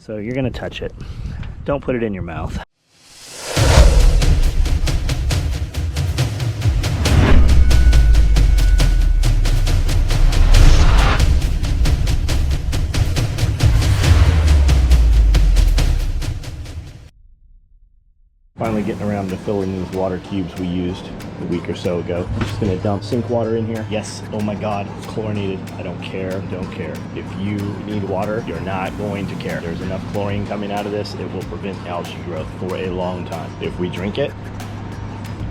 So you're gonna touch it. Don't put it in your mouth. Finally getting around to filling these water cubes we used a week or so ago. I'm just gonna dump sink water in here. Yes, oh my God, it's chlorinated. I don't care, don't care. If you need water, you're not going to care. There's enough chlorine coming out of this, it will prevent algae growth for a long time. If we drink it,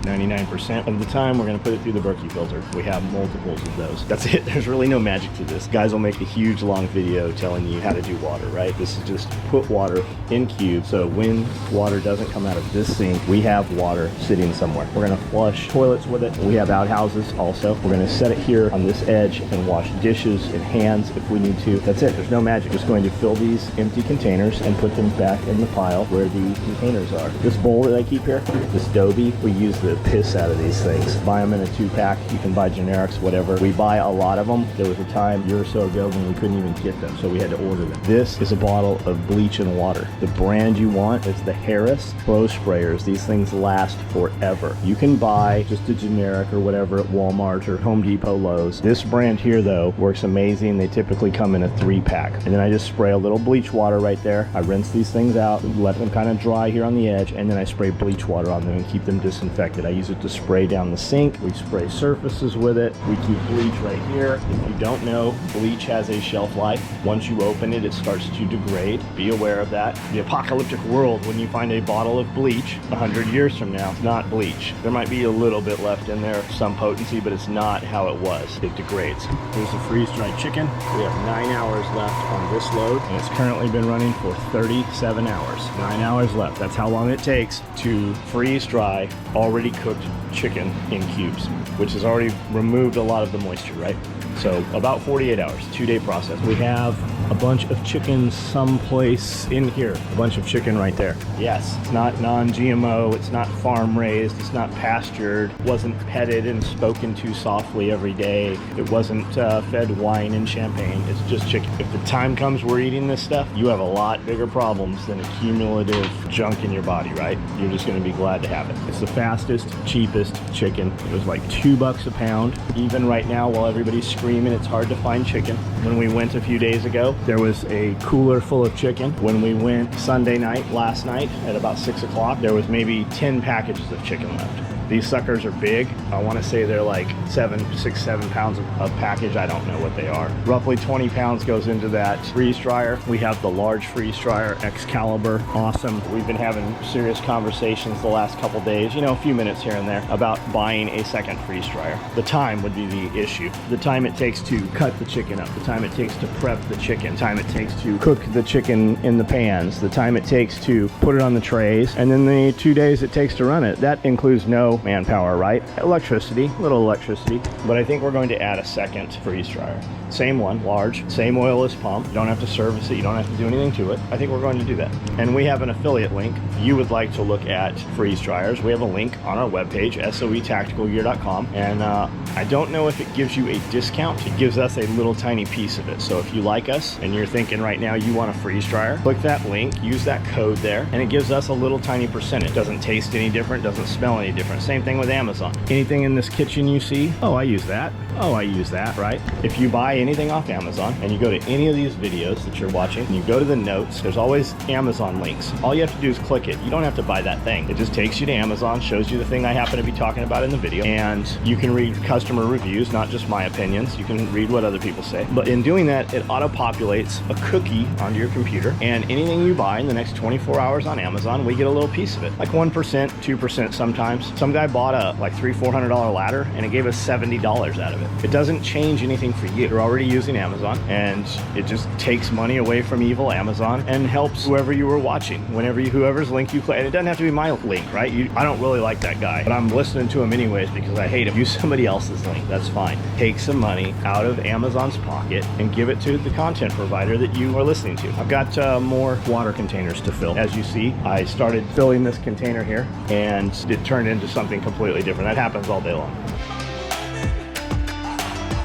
99% of the time we're going to put it through the Berkey filter. We have multiples of those. That's it. There's really no magic to this. Guys will make a huge long video telling you how to do water, right? This is just put water in cubes, so when water doesn't come out of this sink, we have water sitting somewhere. We're going to flush toilets with it. We have outhouses also. We're going to set it here on this edge and wash dishes and hands if we need to. That's it. There's no magic. Just going to fill these empty containers and put them back in the pile where the containers are. This bowl that I keep here, this Dobie, we use the piss out of these things. Buy them in a 2-pack. You can buy generics, whatever. We buy a lot of them. There was a time a year or so ago when we couldn't even get them, so we had to order them. This is a bottle of bleach and water. The brand you want is the Harris Pro Sprayers. These things last forever. You can buy just a generic or whatever at Walmart or Home Depot, Lowe's. This brand here though works amazing. They typically come in a 3-pack. And then I just spray a little bleach water right there. I rinse these things out, let them kind of dry here on the edge, and then I spray bleach water on them and keep them disinfected. I use it to spray down the sink. We spray surfaces with it. We keep bleach right here. If you don't know, bleach has a shelf life. Once you open it, it starts to degrade. Be aware of that. The apocalyptic world, when you find a bottle of bleach 100 years from now, it's not bleach. There might be a little bit left in there, some potency, but it's not how it was. It degrades. Here's the freeze-dried chicken. We have 9 hours left on this load, and it's currently been running for 37 hours. 9 hours left. That's how long it takes to freeze-dry already cooked chicken in cubes, which has already removed a lot of the moisture, right? So about 48 hours, 2-day process. We have a bunch of chicken someplace in here. A bunch of chicken right there. Yes, it's not non-GMO, it's not farm raised, it's not pastured, it wasn't petted and spoken to softly every day. It wasn't fed wine and champagne, it's just chicken. If the time comes we're eating this stuff, you have a lot bigger problems than accumulative junk in your body, right? You're just gonna be glad to have it. It's the fastest, cheapest chicken. It was like $2 a pound. Even right now, while everybody's screaming it's hard to find chicken. When we went a few days ago, there was a cooler full of chicken. When we went Sunday night, last night, at about 6 o'clock, there was maybe 10 packages of chicken left. These suckers are big. I want to say they're like 6, 7 pounds a package. I don't know what they are. Roughly 20 pounds goes into that freeze dryer. We have the large freeze dryer, Excalibur. Awesome. We've been having serious conversations the last couple days, you know, a few minutes here and there, about buying a second freeze dryer. The time would be the issue. The time it takes to cut the chicken up, the time it takes to prep the chicken, the time it takes to cook the chicken in the pans, the time it takes to put it on the trays, and then the 2 days it takes to run it. That includes no manpower, right? Electricity, little electricity, but I think we're going to add a second freeze dryer. Same one, large, same oilless pump. You don't have to service it, you don't have to do anything to it. I think we're going to do that. And we have an affiliate link. If you would like to look at freeze dryers, we have a link on our webpage, soetacticalgear.com, and I don't know if it gives you a discount. It gives us a little tiny piece of it. So if you like us and you're thinking right now you want a freeze dryer, click that link, use that code there, and it gives us a little tiny percentage. Doesn't taste any different, doesn't smell any different. Same thing with Amazon. Anything in this kitchen you see, oh, I use that. Oh, I use that, right? If you buy anything off Amazon and you go to any of these videos that you're watching and you go to the notes, there's always Amazon links. All you have to do is click it. You don't have to buy that thing. It just takes you to Amazon, shows you the thing I happen to be talking about in the video, and you can read customer reviews, not just my opinions. You can read what other people say. But in doing that, it auto-populates a cookie onto your computer, and anything you buy in the next 24 hours on Amazon, we get a little piece of it. Like 1%, 2% sometimes. Some guy bought a like $300-400 ladder and it gave us $70 out of it. It doesn't change anything for you. You're already using Amazon, and it just takes money away from evil Amazon and helps whoever you were watching. Whoever's link you click, and it doesn't have to be my link, right? I don't really like that guy, but I'm listening to him anyways because I hate him. Use somebody else's link, that's fine. Take some money out of Amazon's pocket and give it to the content provider that you are listening to. I've got more water containers to fill. As you see, I started filling this container here and it turned into something completely different. That happens all day long.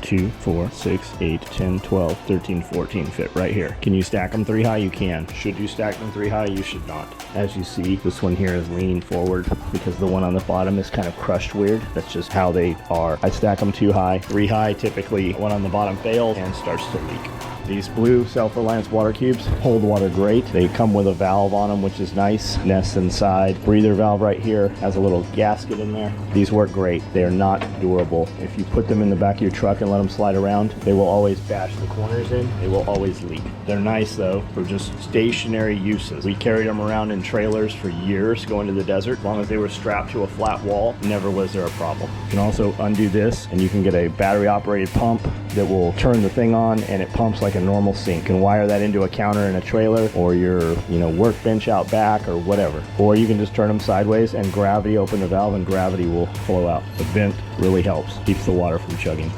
2, 4, 6, 8, 10, 12, 13, 14 fit right here. Can you stack them 3 high? You can. Should you stack them 3 high? You should not. As you see, this one here is leaning forward because the one on the bottom is kind of crushed weird. That's just how they are. I stack them 2 high. 3 high, typically one on the bottom fails and starts to leak. These blue self-reliance water cubes hold water great. They come with a valve on them, which is nice. Nest inside. Breather valve right here has a little gasket in there. These work great. They are not durable. If you put them in the back of your truck and let them slide around, they will always bash the corners in. They will always leak. They're nice though for just stationary uses. We carried them around in trailers for years going to the desert. As long as they were strapped to a flat wall, never was there a problem. You can also undo this and you can get a battery operated pump that will turn the thing on and it pumps like a normal sink. You can wire that into a counter in a trailer or your workbench out back or whatever. Or you can just turn them sideways and gravity open the valve and gravity will flow out. The vent really helps, keeps the water from chugging.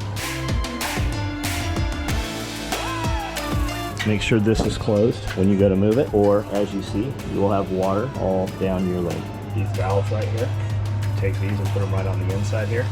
Make sure this is closed when you go to move it, or as you see, you will have water all down your leg. These valves right here, take these and put them right on the inside here,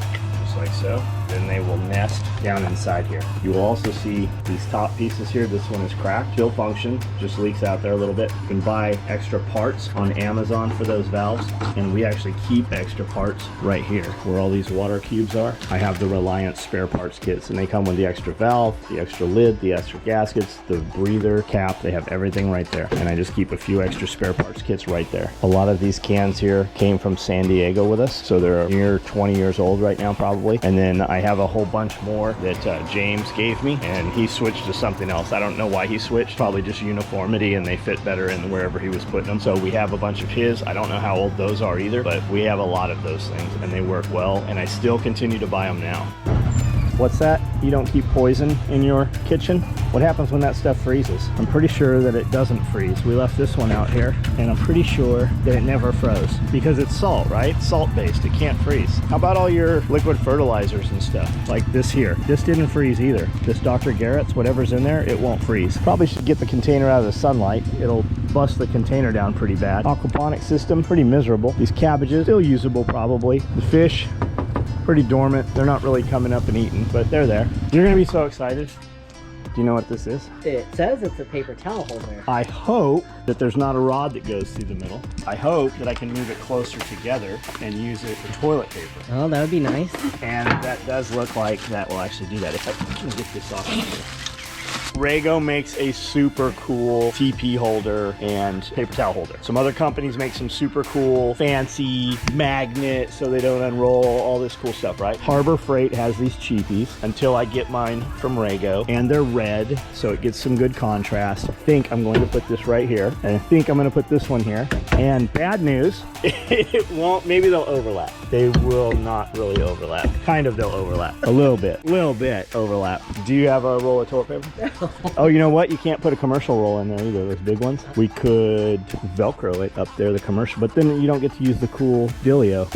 just like so. Then they will nest down inside here. You will also see these top pieces here. This one is cracked, still function, just leaks out there a little bit. You can buy extra parts on Amazon for those valves, and we actually keep extra parts right here where all these water cubes are. I have the Reliance spare parts kits, and they come with the extra valve, the extra lid, the extra gaskets, the breather cap. They have everything right there, and I just keep a few extra spare parts kits right there. A lot of these cans here came from San Diego with us, so they're near 20 years old right now probably. And then I have a whole bunch more that James gave me, and he switched to something else. I don't know why he switched, probably just uniformity, and they fit better in wherever he was putting them. So we have a bunch of his. I don't know how old those are either, but we have a lot of those things and they work well, and I still continue to buy them now. What's that? You don't keep poison in your kitchen? What happens when that stuff freezes? I'm pretty sure that it doesn't freeze. We left this one out here, and I'm pretty sure that it never froze because it's salt, right? Salt-based, it can't freeze. How about all your liquid fertilizers and stuff? Like this here. This didn't freeze either. This Dr. Garrett's, whatever's in there, it won't freeze. Probably should get the container out of the sunlight. It'll bust the container down pretty bad. Aquaponic system, pretty miserable. These cabbages, still usable probably. The fish, pretty dormant. They're not really coming up and eating, but they're there. You're gonna be so excited. Do you know what this is? It says it's a paper towel holder. I hope that there's not a rod that goes through the middle. I hope that I can move it closer together and use it for toilet paper. Oh, that would be nice. And that does look like that will actually do that. If I can get this off of here. Rego makes a super cool TP holder and paper towel holder. Some other companies make some super cool, fancy magnet so they don't unroll, all this cool stuff, right? Harbor Freight has these cheapies until I get mine from Rego, and they're red, so it gets some good contrast. I think I'm going to put this right here, and I think I'm going to put this one here. And bad news, it won't, maybe they'll overlap. They will not really overlap. Kind of they'll overlap. A little bit overlap. Do you have a roll of toilet paper? Oh, you know what? You can't put a commercial roll in there either, those big ones. We could Velcro it up there, the commercial, but then you don't get to use the cool dealio.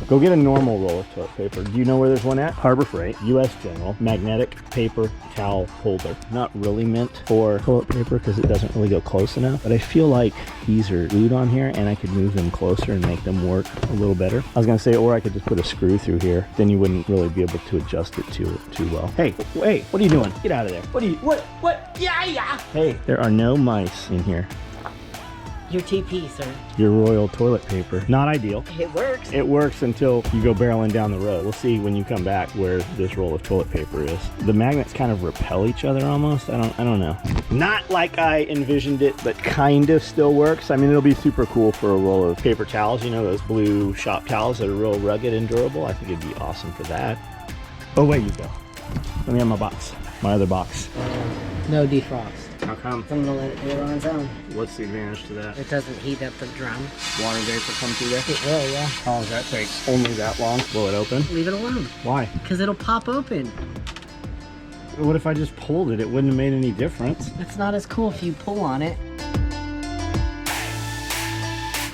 Go get a normal roll of toilet paper. Do you know where there's one at? Harbor Freight, US General, magnetic paper towel holder. Not really meant for toilet paper because it doesn't really go close enough, but I feel like these are glued on here and I could move them closer and make them work a little better. I was gonna say, or I could just put a screw through here. Then you wouldn't really be able to adjust it too well. Hey, what are you doing? Get out of there. What? Yeah. Hey, there are no mice in here. Your TP, sir. Your royal toilet paper. Not ideal. It works. It works until you go barreling down the road. We'll see when you come back where this roll of toilet paper is. The magnets kind of repel each other almost. I don't know. Not like I envisioned it, but kind of still works. I mean, it'll be super cool for a roll of paper towels. You know, those blue shop towels that are real rugged and durable. I think it'd be awesome for that. Oh, wait, you go. Let me have my box. My other box. No defrost. How come? I'm gonna let it do it on its own. What's the advantage to that? It doesn't heat up the drum. Water vapor come through there? It will, yeah. How long does that take? Only that long? Will it open? Leave it alone. Why? Because it'll pop open. What if I just pulled it? It wouldn't have made any difference. It's not as cool if you pull on it.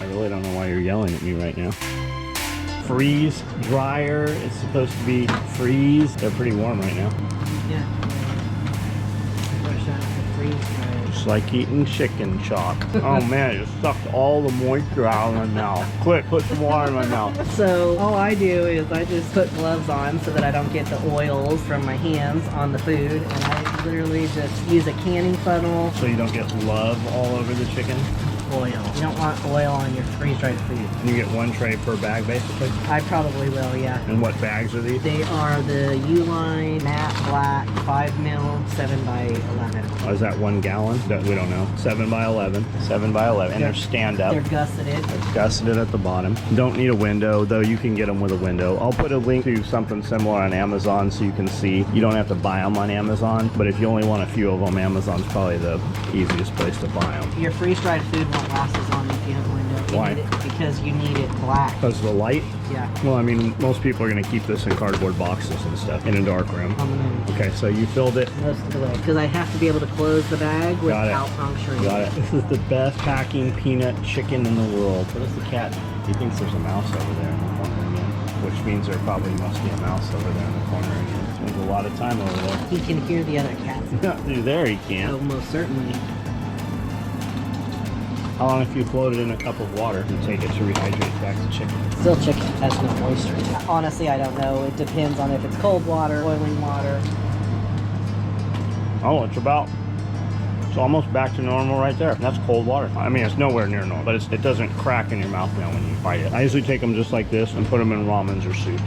I really don't know why you're yelling at me right now. Freeze, dryer, it's supposed to be freeze. They're pretty warm right now. Yeah. Brush out the freeze dryer. Just like eating chicken chalk. Oh man, it just sucked all the moisture out of my mouth. Quick, put some water in my mouth. So all I do is I just put gloves on so that I don't get the oils from my hands on the food, and I literally just use a canning funnel. So you don't get love all over the chicken? Oil. You don't want oil on your freeze-dried food. And you get one tray per bag basically? I probably will, yeah. And what bags are these? They are the U-line matte black 5 mil 7x11. Oh, is that 1 gallon? We don't know. 7 by 11. 7 by 11. And they're stand up. They're gusseted. They're gusseted at the bottom. Don't need a window, though you can get them with a window. I'll put a link to something similar on Amazon so you can see. You don't have to buy them on Amazon, but if you only want a few of them, Amazon's probably the easiest place to buy them. Your freeze-dried food won't last as long if you have a window. Why? Because you need it black. Because of the light? Yeah. Well, I mean, most people are going to keep this in cardboard boxes and stuff in a dark room. On the moon. Okay, so you filled it. Most of the way. Because I have to be able to close the bag without puncturing it. Got it. This is the best packing peanut chicken in the world. What does the cat do? He thinks there's a mouse over there in the corner again, which means there probably must be a mouse over there in the corner again. Spends a lot of time over there. He can hear the other cats. Not through there, he can't. Oh, most certainly. How long if you float it in a cup of water and take it to rehydrate back to chicken? Still chicken. Has no moisture. Honestly, I don't know. It depends on if it's cold water, boiling water. Oh, it's almost back to normal right there. That's cold water. I mean, it's nowhere near normal, but it doesn't crack in your mouth now when you bite it. I usually take them just like this and put them in ramens or soups.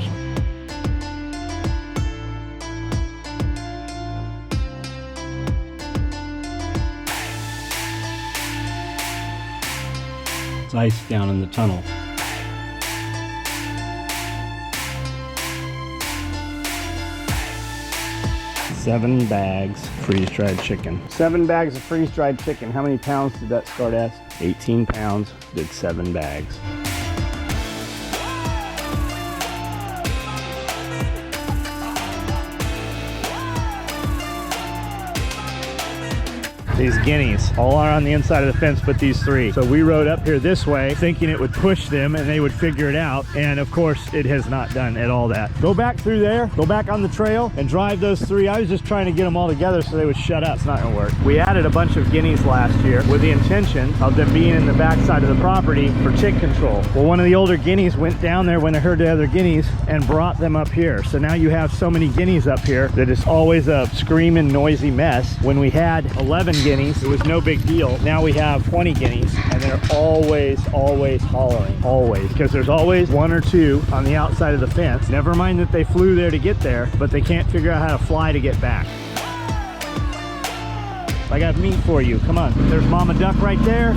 It's ice down in the tunnel. Seven bags freeze-dried chicken. 7 bags of freeze-dried chicken. How many pounds did that start as? 18 pounds, did 7 bags. These guineas all are on the inside of the fence, but these 3. So we rode up here this way thinking it would push them and they would figure it out. And of course it has not done at all that. Go back through there, go back on the trail and drive those 3. I was just trying to get them all together so they would shut up. It's not gonna work. We added a bunch of guineas last year with the intention of them being in the backside of the property for tick control. Well, one of the older guineas went down there when they heard the other guineas and brought them up here. So now you have so many guineas up here that it's always a screaming, noisy mess. When we had 11 guineas, it was no big deal. Now we have 20 guineas and they're always hollering, always, because there's always 1 or 2 on the outside of the fence. Never mind that they flew there to get there, but they can't figure out how to fly to get back. I got meat for you. Come on. There's Mama Duck right there.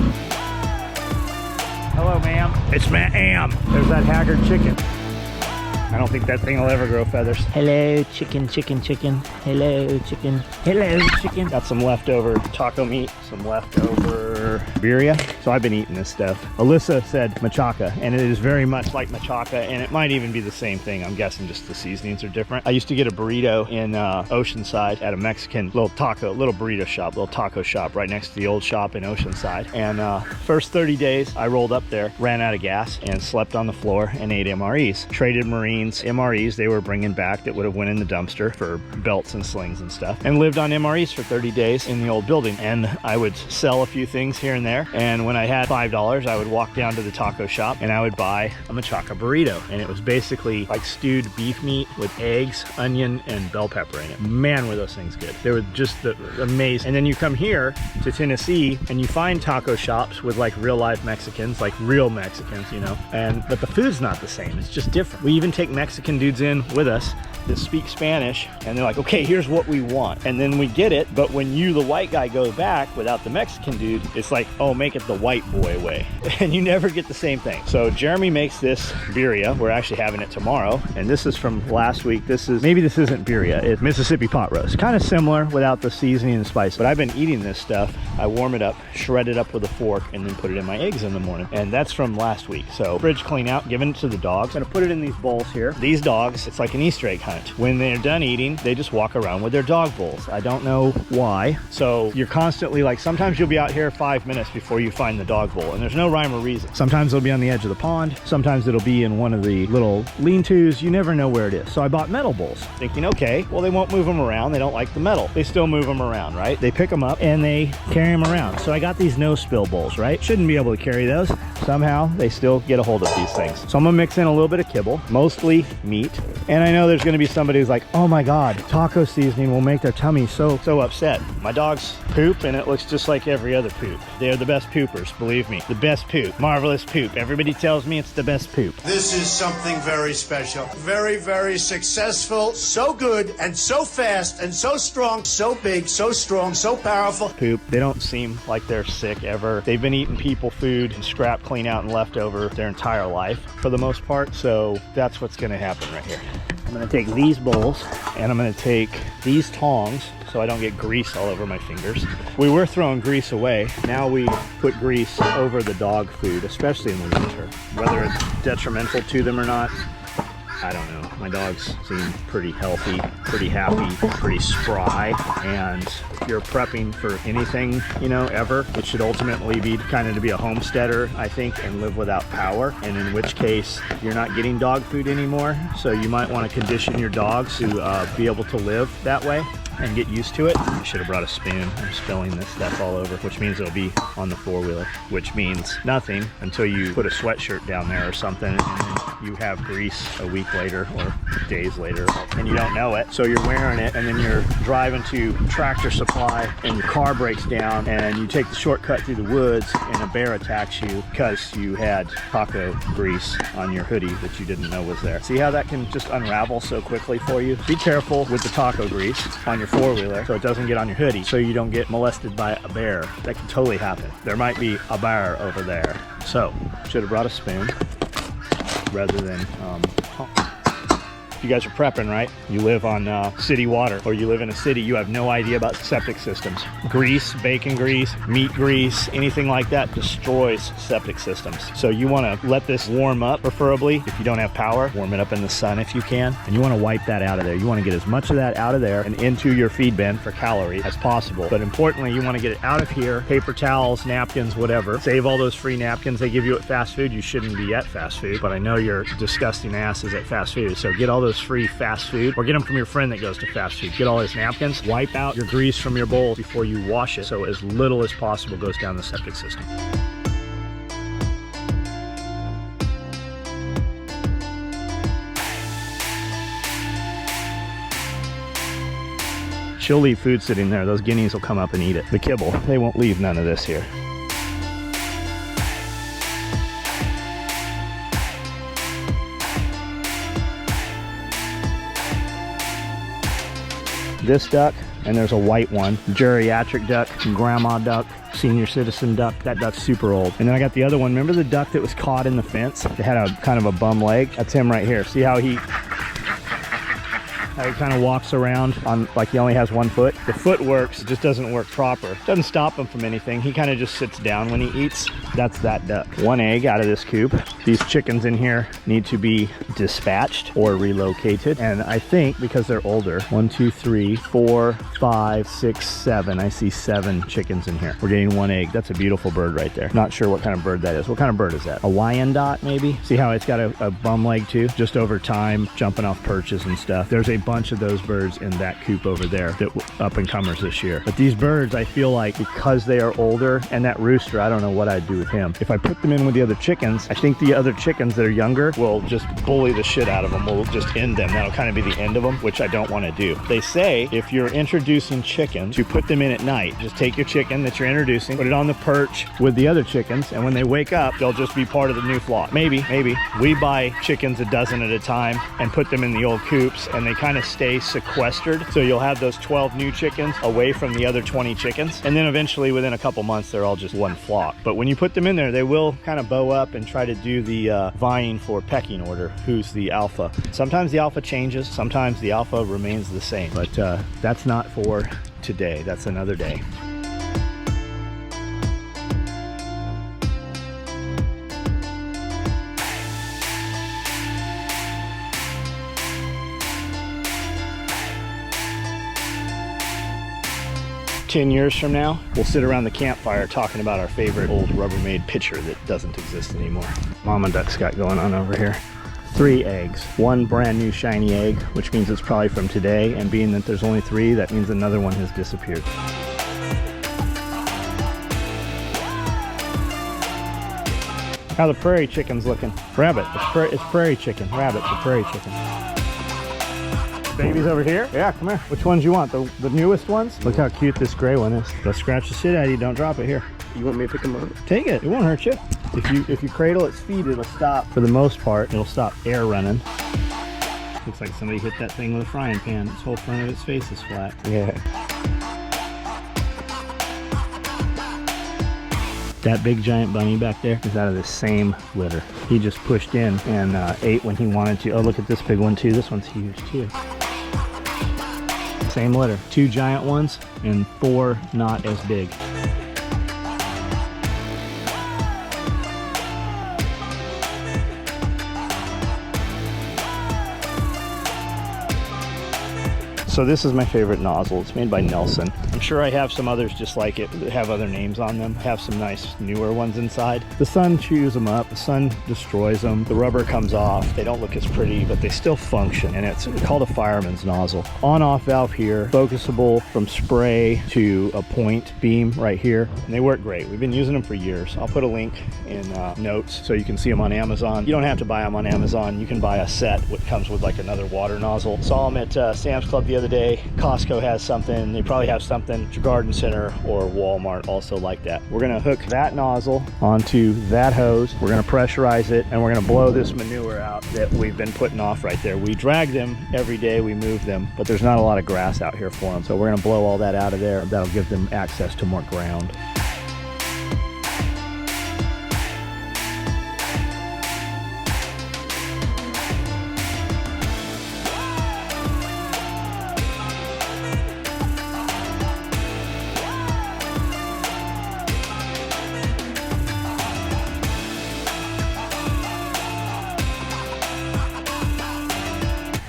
Hello, ma'am. It's ma'am. There's that haggard chicken. I don't think that thing will ever grow feathers. Hello, chicken, chicken, chicken. Hello, chicken. Hello, chicken. Got some leftover taco meat, some leftover birria. So I've been eating this stuff. Alyssa said machaca, and it is very much like machaca, and it might even be the same thing. I'm guessing just the seasonings are different. I used to get a burrito in Oceanside at a Mexican little burrito shop, little taco shop right next to the old shop in Oceanside. And first 30 days, I rolled up there, ran out of gas, and slept on the floor and ate MREs. Traded Marines MREs they were bringing back that would have went in the dumpster for belts and slings and stuff, and lived on MREs for 30 days in the old building. And I would sell a few things here and there, and when I had $5 I would walk down to the taco shop and I would buy a machaca burrito, and it was basically like stewed beef meat with eggs, onion, and bell pepper in it. Man, were those things good. They were just amazing. And then you come here to Tennessee and you find taco shops with like real life Mexicans, like real Mexicans, you know, but the food's not the same. It's just different. We even take Mexican dudes in with us that speak Spanish, and they're like, okay, here's what we want, and then we get it. But when you, the white guy, go back without the Mexican dude, it's like, oh, make it the white boy way, and you never get the same thing. So Jeremy makes this birria. We're actually having it tomorrow, and this is from last week. This isn't birria, it's Mississippi pot roast, kind of similar without the seasoning and spice. But I've been eating this stuff. I warm it up, shred it up with a fork, and then put it in my eggs in the morning, and that's from last week. So fridge clean out, giving it to the dogs. I'm gonna put it in these bowls here. These dogs, it's like an Easter egg hunt. When they're done eating, they just walk around with their dog bowls. I don't know why. So you're constantly like, sometimes you'll be out here 5 minutes before you find find the dog bowl, and there's no rhyme or reason. Sometimes it'll be on the edge of the pond, sometimes it'll be in one of the little lean-tos. You never know where it is. So I bought metal bowls, thinking, okay, well, they won't move them around. They don't like the metal. They still move them around, right? They pick them up and they carry them around. So I got these no-spill bowls, right? Shouldn't be able to carry those. Somehow they still get a hold of these things. So I'm gonna mix in a little bit of kibble, mostly meat. And I know there's gonna be somebody who's like, oh my God, taco seasoning will make their tummy so upset. My dogs poop and it looks just like every other poop. They're the best poopers, believe me. The best poop, marvelous poop. Everybody tells me it's the best poop. This is something very special. Very, very successful, so good and so fast and so strong, so big, so strong, so powerful. Poop. They don't seem like they're sick ever. They've been eating people food and scrap clean out and leftover their entire life for the most part. So that's what's gonna happen right here. I'm gonna take these bowls and I'm gonna take these tongs so I don't get grease all over my fingers. We were throwing grease away. Now we put grease over the dog food, especially in the winter. Whether it's detrimental to them or not, I don't know. My dogs seem pretty healthy, pretty happy, pretty spry. And if you're prepping for anything, you know, ever, it should ultimately be kind of to be a homesteader, I think, and live without power. And in which case, you're not getting dog food anymore. So you might want to condition your dogs to be able to live that way and get used to it. I should have brought a spoon. I'm spilling this stuff all over, which means it'll be on the four-wheeler, which means nothing until you put a sweatshirt down there or something and you have grease a week later or days later and you don't know it. So you're wearing it and then you're driving to Tractor Supply and your car breaks down and you take the shortcut through the woods and a bear attacks you because you had taco grease on your hoodie that you didn't know was there. See how that can just unravel so quickly for you? Be careful with the taco grease on your four-wheeler so it doesn't get on your hoodie, so you don't get molested by a bear. That can totally happen. There might be a bear over there. So, should have brought a spoon rather than you guys are prepping, right? You live on city water, or you live in a city, you have no idea about septic systems. Grease, bacon grease, meat grease, anything like that destroys septic systems. So you want to let this warm up, preferably. If you don't have power, warm it up in the sun if you can. And you want to wipe that out of there. You want to get as much of that out of there and into your feed bin for calories as possible. But importantly, you want to get it out of here. Paper towels, napkins, whatever. Save all those free napkins they give you at fast food. You shouldn't be at fast food, but I know you're disgusting asses at fast food. So get all those free fast food, or get them from your friend that goes to fast food. Get all his napkins, wipe out your grease from your bowl before you wash it, so as little as possible goes down the septic system. She'll leave food sitting there. Those guineas will come up and eat it. The kibble, they won't leave none of this here. This duck, and there's a white one, geriatric duck, grandma duck, senior citizen duck. That duck's super old. And then I got the other one. Remember the duck that was caught in the fence? It had a kind of a bum leg. That's him right here. See how he kind of walks around on like he only has one foot? The foot works, it just doesn't work proper. Doesn't stop him from anything. He kind of just sits down when he eats. That's that duck. One egg out of this coop. These chickens in here need to be dispatched or relocated. And I think because they're older, 1, 2, 3, 4, 5, 6, 7. I see 7 chickens in here. We're getting one egg. That's a beautiful bird right there. Not sure what kind of bird that is. What kind of bird is that? A Wyandotte maybe? See how it's got a bum leg too? Just over time, jumping off perches and stuff. There's a bunch of those birds in that coop over there that up and comers this year. But these birds, I feel like because they are older, and that rooster, I don't know what I'd do with him. If I put them in with the other chickens, I think the other chickens that are younger will just bully the shit out of them. We'll just end them. That'll kind of be the end of them, which I don't want to do. They say if you're introducing chickens, to put them in at night. Just take your chicken that you're introducing, put it on the perch with the other chickens, and when they wake up, they'll just be part of the new flock. Maybe. We buy chickens a dozen at a time and put them in the old coops, and they kind of stay sequestered. So you'll have those 12 new chickens away from the other 20 chickens. And then eventually within a couple months, they're all just one flock. But when you put them in there, they will kind of bow up and try to do the vying for pecking order. Who's the alpha? Sometimes the alpha changes. Sometimes the alpha remains the same. But that's not for today. That's another day. 10 years from now, we'll sit around the campfire talking about our favorite old Rubbermaid pitcher that doesn't exist anymore. Mama duck's got going on over here. 3 eggs, 1 brand new shiny egg, which means it's probably from today, and being that there's only 3, that means another one has disappeared. How the prairie chicken's looking. Rabbit, it's prairie chicken. Rabbit's a prairie chicken. Baby's over here? Yeah, come here. Which ones you want? The newest ones? Look how cute this gray one is. They'll scratch the shit out of you. Don't drop it here. You want me to pick them up? Take it. It won't hurt you. If you cradle its feet, it'll stop. For the most part, it'll stop air running. Looks like somebody hit that thing with a frying pan. Its whole front of its face is flat. Yeah. That big giant bunny back there is out of the same litter. He just pushed in and ate when he wanted to. Oh, look at this big one too. This one's huge too. Same litter. 2 giant ones and 4 not as big. So this is my favorite nozzle. It's made by Nelson. I'm sure I have some others just like it that have other names on them. I have some nice newer ones inside. The sun chews them up. The sun destroys them. The rubber comes off. They don't look as pretty, but they still function. And it's called a fireman's nozzle. On-off valve here, focusable from spray to a point beam right here. And they work great. We've been using them for years. I'll put a link in notes so you can see them on Amazon. You don't have to buy them on Amazon. You can buy a set which comes with like another water nozzle. Saw them at Sam's Club the other day. Costco has something. They probably have something at your garden center or Walmart also like that. We're gonna hook that nozzle onto that hose. We're gonna pressurize it and we're gonna blow this manure out that we've been putting off right there. We drag them every day, we move them, but there's not a lot of grass out here for them. So we're gonna blow all that out of there. That'll give them access to more ground.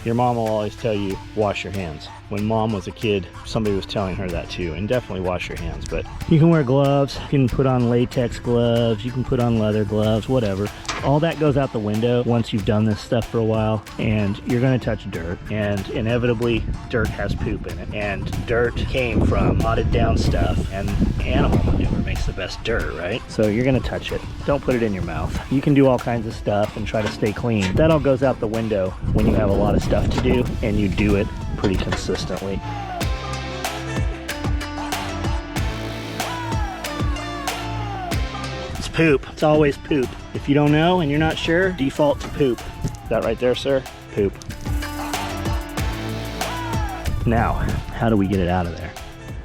Your mom will always tell you, wash your hands. When mom was a kid, somebody was telling her that too, and definitely wash your hands. But you can wear gloves, you can put on latex gloves, you can put on leather gloves, whatever. All that goes out the window once you've done this stuff for a while, and you're gonna touch dirt, and inevitably dirt has poop in it. And dirt came from rotted down stuff, and animal manure makes the best dirt, right? So you're gonna touch it. Don't put it in your mouth. You can do all kinds of stuff and try to stay clean. That all goes out the window when you have a lot of stuff to do, and you do it pretty consistently. It's poop. It's always poop. If you don't know and you're not sure, default to poop. That right there, sir? Poop. Now, how do we get it out of there?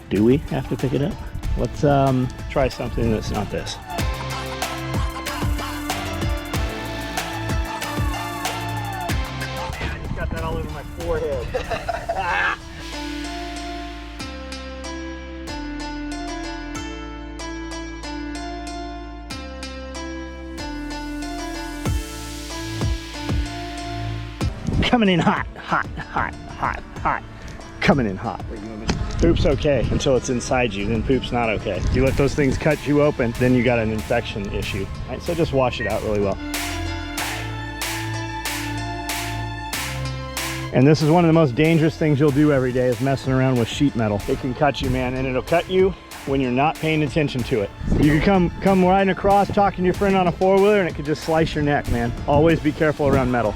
Do we have to pick it up? Let's try something that's not this. Man, I just got that all over my forehead. Coming in hot, hot, hot, hot, hot. Coming in hot. Poop's okay until it's inside you, then poop's not okay. You let those things cut you open, then you got an infection issue. All right, so just wash it out really well. And this is one of the most dangerous things you'll do every day is messing around with sheet metal. It can cut you, man, and it'll cut you when you're not paying attention to it. You can come riding across, talking to your friend on a four-wheeler, and it could just slice your neck, man. Always be careful around metal.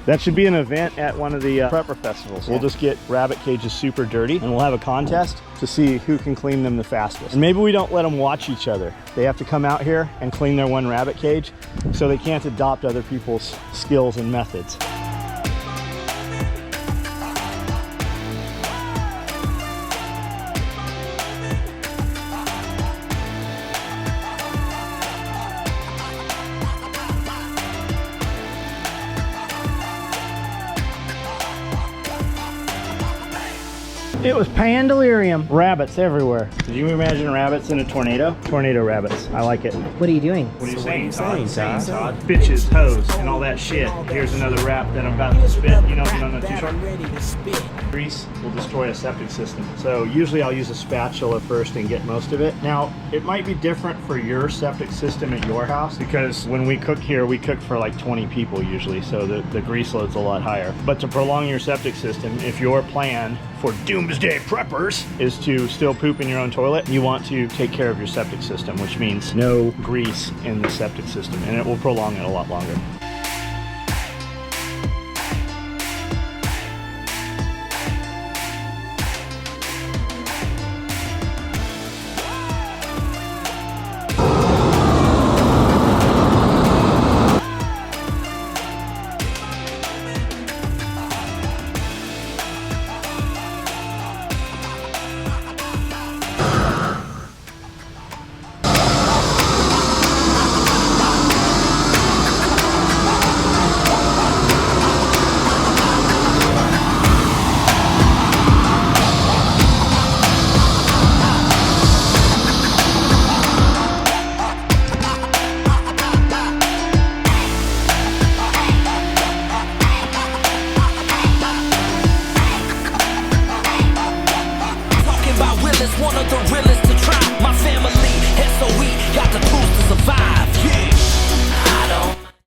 That should be an event at one of the prepper festivals. We'll just get rabbit cages super dirty and we'll have a contest to see who can clean them the fastest. And maybe we don't let them watch each other. They have to come out here and clean their one rabbit cage so they can't adopt other people's skills and methods. It was pan-delirium. Rabbits everywhere. Did you imagine rabbits in a tornado? Tornado rabbits. I like it. What are you doing? What are you saying, Todd? Bitches, hoes, and all that shit. Here's another rap that I'm about to spit. You know too short? Grease will destroy a septic system. So usually I'll use a spatula first and get most of it. Now, it might be different for your septic system at your house because when we cook here, we cook for like 20 people usually, so the grease load's a lot higher. But to prolong your septic system, if your plan for doomsday preppers is to still poop in your own toilet, you want to take care of your septic system, which means no grease in the septic system, and it will prolong it a lot longer. One of the realest